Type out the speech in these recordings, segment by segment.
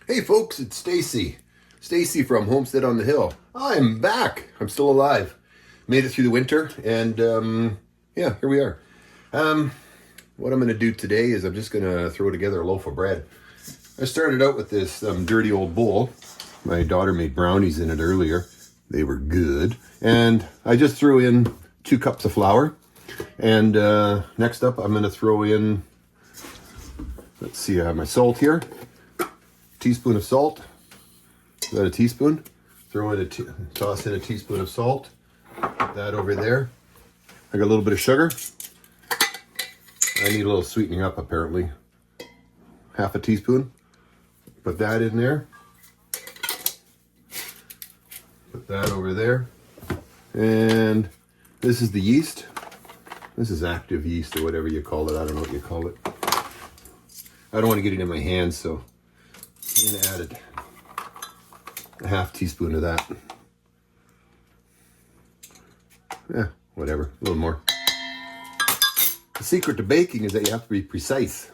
Hey folks, it's Stacy. Stacy from Homestead on the Hill. I'm back. I'm still alive. Made it through the winter, and yeah, here we are. What I'm going to do today is I'm just going to throw together a loaf of bread. I started out with this dirty old bowl. My daughter made brownies in it earlier. They were good. And I just threw in 2 cups of flour. And next up, I'm going to throw in, let's see, I have my salt here. Teaspoon of salt. About a teaspoon. Throw in toss in a teaspoon of salt. Put that over there. I got a little bit of sugar. I need a little sweetening up apparently. Half a teaspoon. Put that in there. Put that over there. And this is the yeast. This is active yeast or whatever you call it. I don't know what you call it. I don't want to get it in my hands, so I'm going to add a half teaspoon of that. Yeah, whatever, a little more. The secret to baking is that you have to be precise,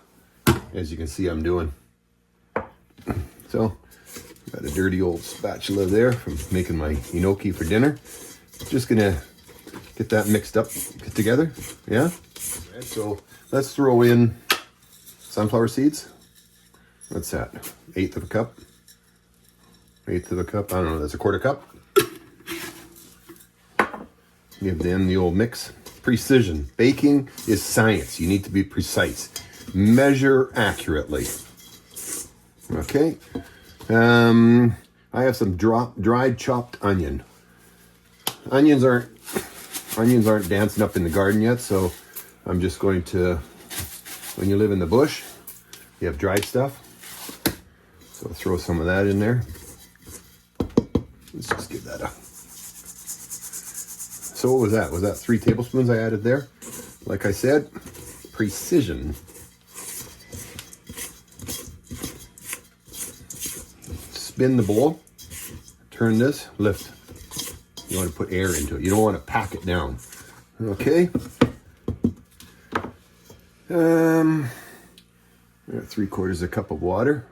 as you can see I'm doing. So, got a dirty old spatula there from making my gnocchi for dinner. Just going to get that mixed up together, yeah? Right, so, let's throw in sunflower seeds. What's that? 1/8 of a cup? 1/8 of a cup? I don't know, that's a 1/4 cup. Give them the old mix. Precision. Baking is science. You need to be precise. Measure accurately. Okay. I have some dried chopped onion. Onions aren't dancing up in the garden yet, so I'm just going to, when you live in the bush, you have dried stuff. So I'll throw some of that in there. Let's just give that a... So what was that? Was that 3 tablespoons I added there? Like I said, precision. Spin the bowl. Turn this, lift. You want to put air into it. You don't want to pack it down. Okay. I got 3/4 cup of water.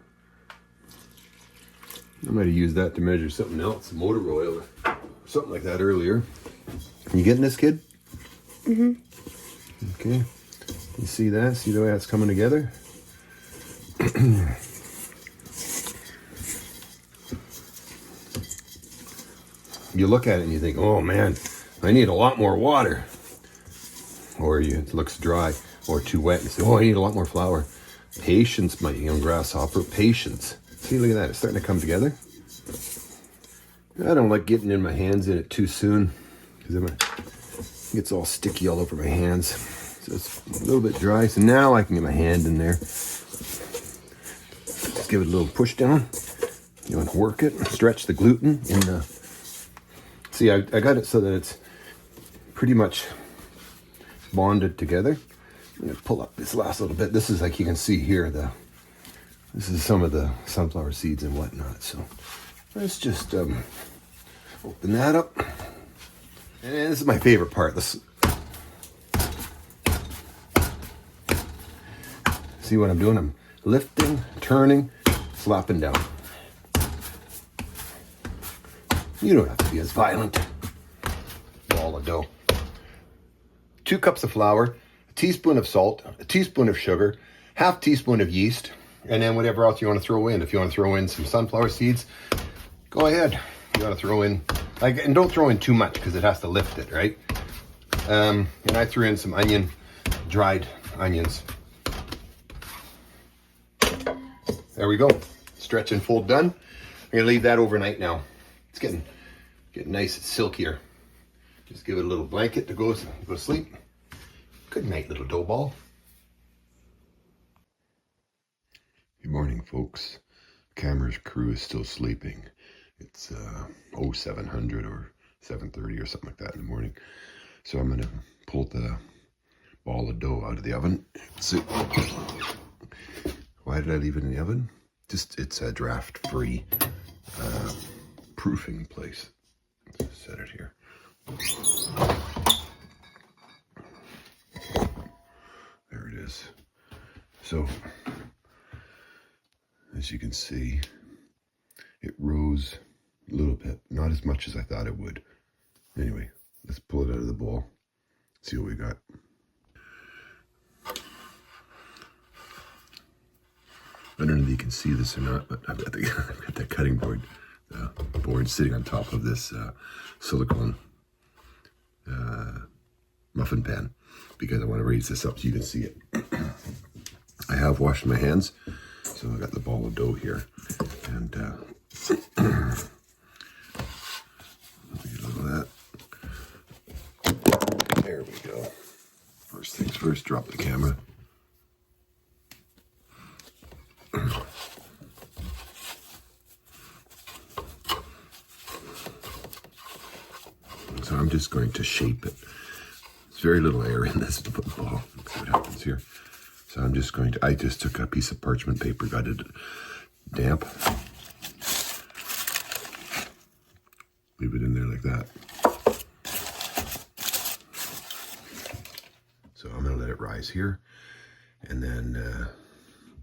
I might have used that to measure something else, motor oil or something like that earlier. You getting this, kid? Mm-hmm. Okay. You see that? See the way that's coming together? You look at it and you think, oh man, I need a lot more water. Or it looks dry or too wet. You say, oh, I need a lot more flour. Patience, my young grasshopper, patience. See, look at that, it's starting to come together. I don't like getting in my hands in it too soon because it gets all sticky all over my hands. So it's a little bit dry, so now I can get my hand in there. Just give it a little push down. You want to work it, stretch the gluten in the... See, I got it so that it's pretty much bonded together. I'm gonna pull up this last little bit. This is, like you can see here, this is some of the sunflower seeds and whatnot. So let's just open that up. And this is my favorite part. See what I'm doing? I'm lifting, turning, slapping down. You don't have to be as violent. Ball of dough. 2 cups of flour, a teaspoon of salt, a teaspoon of sugar, half teaspoon of yeast, and then whatever else you want to throw in. If you want to throw in some sunflower seeds, go ahead. You want to throw in, and don't throw in too much because it has to lift it, right? And I threw in some dried onions. There we go. Stretch and fold done. I'm gonna leave that overnight now. It's getting nice and silkier. Just give it a little blanket to go to sleep. Good night, little dough ball. Good morning, folks. Camera's crew is still sleeping. It's 0700 or 7:30 or something like that in the morning. So I'm gonna pull the ball of dough out of the oven. So, why did I leave it in the oven? Just, it's a draft-free proofing place. Let's set it here. There it is. So, as you can see, It rose a little bit, not as much as I thought it would. Anyway, let's pull it out of the bowl, see what we got. I don't know if you can see this or not, but I've got that cutting board sitting on top of this silicone muffin pan because I want to raise this up so you can see it. I have washed my hands, so I got the ball of dough here, and look at all that. There we go. First things first, drop the camera. So I'm just going to shape it. There's very little air in this ball. Let's see what happens here. So I'm just going to, I just took a piece of parchment paper, got it damp. Leave it in there like that. So I'm gonna let it rise here and then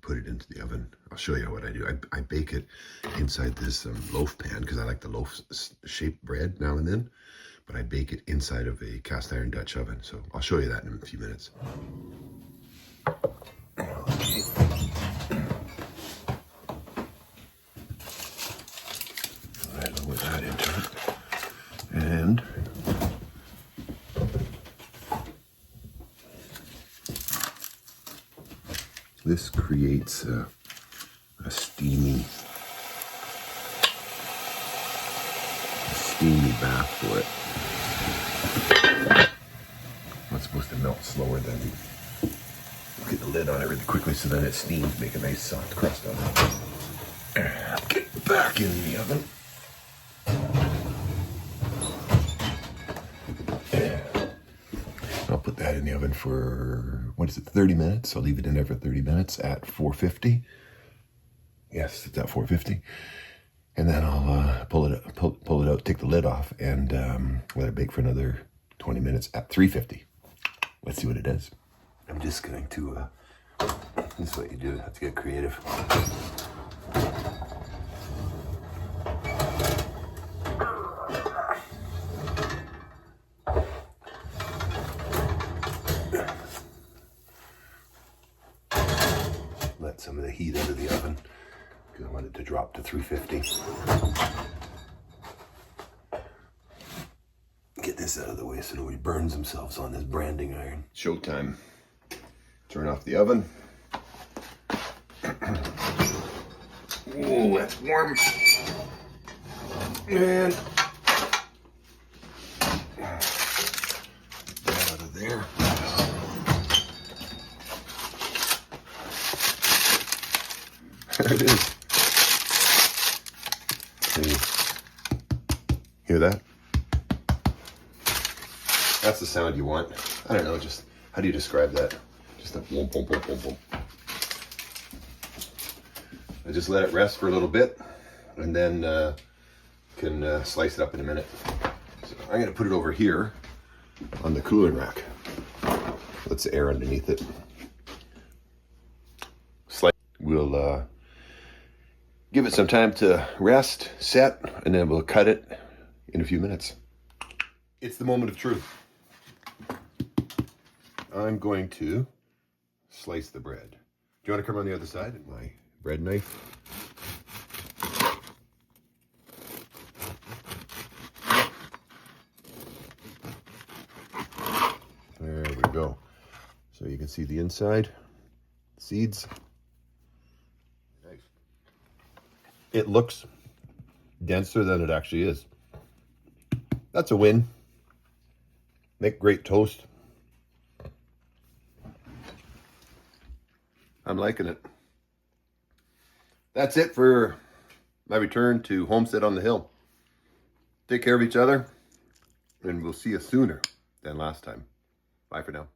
put it into the oven. I'll show you what I do. I bake it inside this loaf pan because I like the loaf shaped bread now and then, but I bake it inside of a cast iron Dutch oven. So I'll show you that in a few minutes. I'll lower that into it. And this creates a steamy bath for it. It's supposed to melt slower than get the lid on it really quickly so then it steams, make a nice soft crust on it. Get it back in the oven. I'll put that in the oven for, what is it, 30 minutes? I'll leave it in there for 30 minutes at 450. Yes, it's at 450. And then I'll pull it out, take the lid off, and let it bake for another 20 minutes at 350. Let's see what it does. I'm just going to, this is what you do, have to get creative. Let some of the heat out of the oven because I want it to drop to 350. Get this out of the way so nobody burns themselves on this branding iron. Showtime. Turn off the oven. Oh, that's warm. And get out of there. There it is. Can you hear that? That's the sound you want. I don't know, just how do you describe that? Just a boom, boom, boom, boom, boom. I just let it rest for a little bit and then can slice it up in a minute. So I'm gonna put it over here on the cooling rack. Let's the air underneath it. We'll give it some time to rest, set, and then we'll cut it in a few minutes. It's the moment of truth. I'm going to slice the bread. Do you want to come on the other side at my bread knife? There we go. So you can see the inside, seeds. Nice. It looks denser than it actually is. That's a win. Make great toast. I'm liking it. That's it for my return to Homestead on the Hill. Take care of each other, and we'll see you sooner than last time. Bye for now.